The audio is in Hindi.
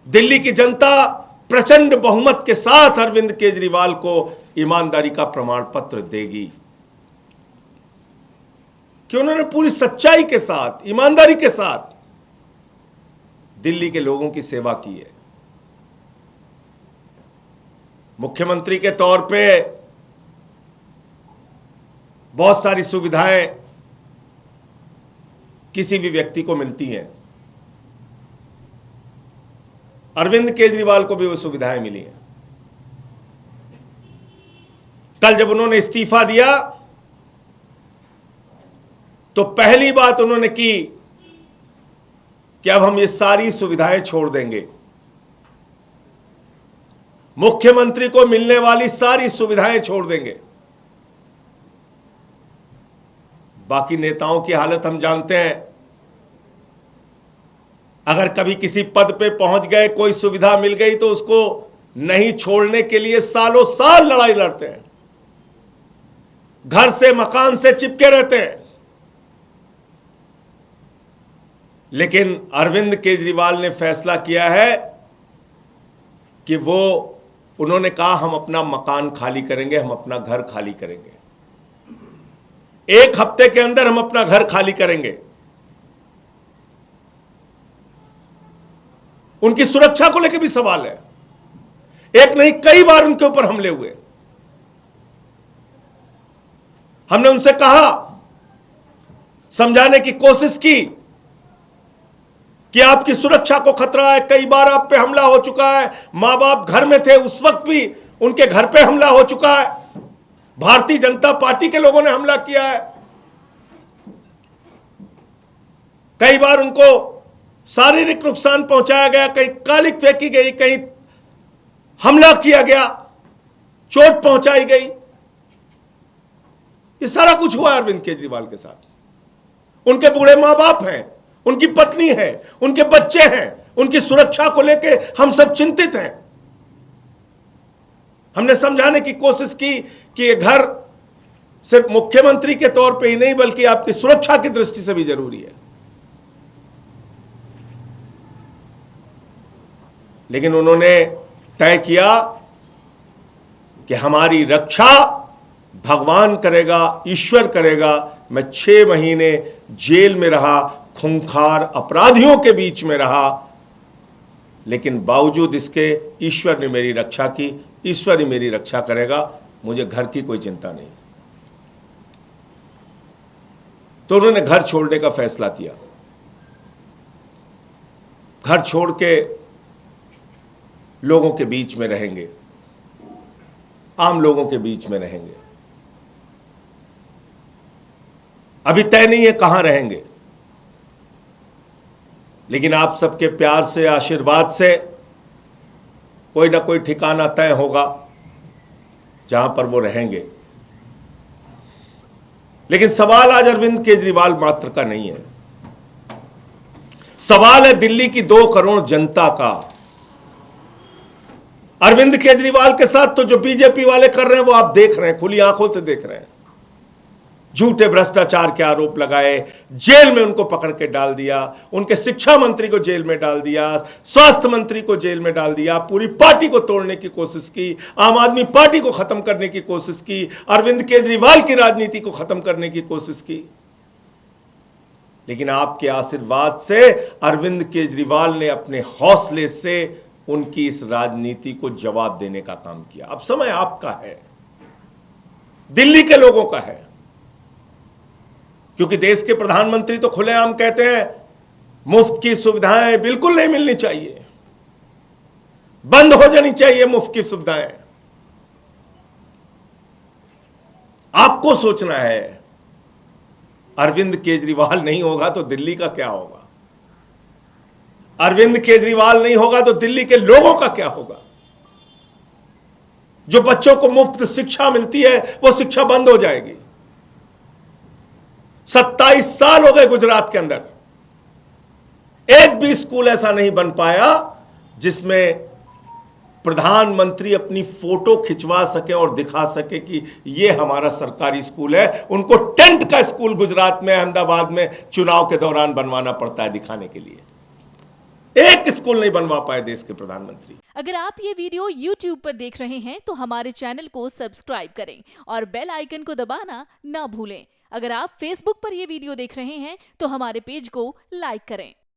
दिल्ली की जनता प्रचंड बहुमत के साथ अरविंद केजरीवाल को ईमानदारी का प्रमाण पत्र देगी कि उन्होंने पूरी सच्चाई के साथ, ईमानदारी के साथ दिल्ली के लोगों की सेवा की है। मुख्यमंत्री के तौर पे बहुत सारी सुविधाएं किसी भी व्यक्ति को मिलती हैं, अरविंद केजरीवाल को भी वो सुविधाएं मिली हैं। कल जब उन्होंने इस्तीफा दिया तो पहली बात उन्होंने की कि अब हम ये सारी सुविधाएं छोड़ देंगे, मुख्यमंत्री को मिलने वाली सारी सुविधाएं छोड़ देंगे। बाकी नेताओं की हालत हम जानते हैं, अगर कभी किसी पद पे पहुंच गए, कोई सुविधा मिल गई तो उसको नहीं छोड़ने के लिए सालों साल लड़ाई लड़ते हैं, घर से मकान से चिपके रहते हैं। लेकिन अरविंद केजरीवाल ने फैसला किया है कि उन्होंने कहा हम अपना मकान खाली करेंगे, हम अपना घर खाली करेंगे, 1 हफ्ते के अंदर हम अपना घर खाली करेंगे। उनकी सुरक्षा को लेकर भी सवाल है, एक नहीं कई बार उनके ऊपर हमले हुए। हमने उनसे कहा, समझाने की कोशिश की कि आपकी सुरक्षा को खतरा है, कई बार आप पे हमला हो चुका है, मां बाप घर में थे उस वक्त भी उनके घर पे हमला हो चुका है, भारतीय जनता पार्टी के लोगों ने हमला किया है, कई बार उनको शारीरिक नुकसान पहुंचाया गया, कहीं कालिक फेंकी गई, कहीं हमला किया गया, चोट पहुंचाई गई। ये सारा कुछ हुआ अरविंद केजरीवाल के साथ। उनके बूढ़े मां बाप हैं, उनकी पत्नी है, उनके बच्चे हैं, उनकी सुरक्षा को लेके हम सब चिंतित हैं। हमने समझाने की कोशिश की कि ये घर सिर्फ मुख्यमंत्री के तौर पे ही नहीं बल्कि आपकी सुरक्षा की दृष्टि से भी जरूरी है। लेकिन उन्होंने तय किया कि हमारी रक्षा भगवान करेगा, ईश्वर करेगा। मैं 6 महीने जेल में रहा, खूंखार अपराधियों के बीच में रहा, लेकिन बावजूद इसके ईश्वर ने मेरी रक्षा की, ईश्वर ही मेरी रक्षा करेगा, मुझे घर की कोई चिंता नहीं। तो उन्होंने घर छोड़ने का फैसला किया। घर छोड़ के लोगों के बीच में रहेंगे, आम लोगों के बीच में रहेंगे। अभी तय नहीं है कहां रहेंगे, लेकिन आप सबके प्यार से, आशीर्वाद से कोई ना कोई ठिकाना तय होगा जहां पर वो रहेंगे। लेकिन सवाल आज अरविंद केजरीवाल मात्र का नहीं है, सवाल है दिल्ली की 2 करोड़ जनता का। अरविंद केजरीवाल के साथ तो जो बीजेपी वाले कर रहे हैं वो आप देख रहे हैं, खुली आंखों से देख रहे हैं। झूठे भ्रष्टाचार के आरोप लगाए, जेल में उनको पकड़ के डाल दिया, उनके शिक्षा मंत्री को जेल में डाल दिया, स्वास्थ्य मंत्री को जेल में डाल दिया, पूरी पार्टी को तोड़ने की कोशिश की, आम आदमी पार्टी को खत्म करने की कोशिश की, अरविंद केजरीवाल की राजनीति को खत्म करने की कोशिश की। लेकिन आपके आशीर्वाद से अरविंद केजरीवाल ने अपने हौसले से उनकी इस राजनीति को जवाब देने का काम किया। अब समय आपका है, दिल्ली के लोगों का है, क्योंकि देश के प्रधानमंत्री तो खुलेआम कहते हैं मुफ्त की सुविधाएं बिल्कुल नहीं मिलनी चाहिए, बंद हो जानी चाहिए मुफ्त की सुविधाएं। आपको सोचना है, अरविंद केजरीवाल नहीं होगा तो दिल्ली का क्या होगा, अरविंद केजरीवाल नहीं होगा तो दिल्ली के लोगों का क्या होगा। जो बच्चों को मुफ्त शिक्षा मिलती है वो शिक्षा बंद हो जाएगी। 27 साल हो गए गुजरात के अंदर, एक भी स्कूल ऐसा नहीं बन पाया जिसमें प्रधानमंत्री अपनी फोटो खिंचवा सके और दिखा सके कि ये हमारा सरकारी स्कूल है। उनको टेंट का स्कूल गुजरात में, अहमदाबाद में चुनाव के दौरान बनवाना पड़ता है दिखाने के लिए। एक एक स्कूल नहीं बनवा पाए देश के प्रधानमंत्री। अगर आप ये वीडियो YouTube पर देख रहे हैं तो हमारे चैनल को सब्सक्राइब करें और बेल आइकन को दबाना ना भूलें। अगर आप Facebook पर ये वीडियो देख रहे हैं तो हमारे पेज को लाइक करें।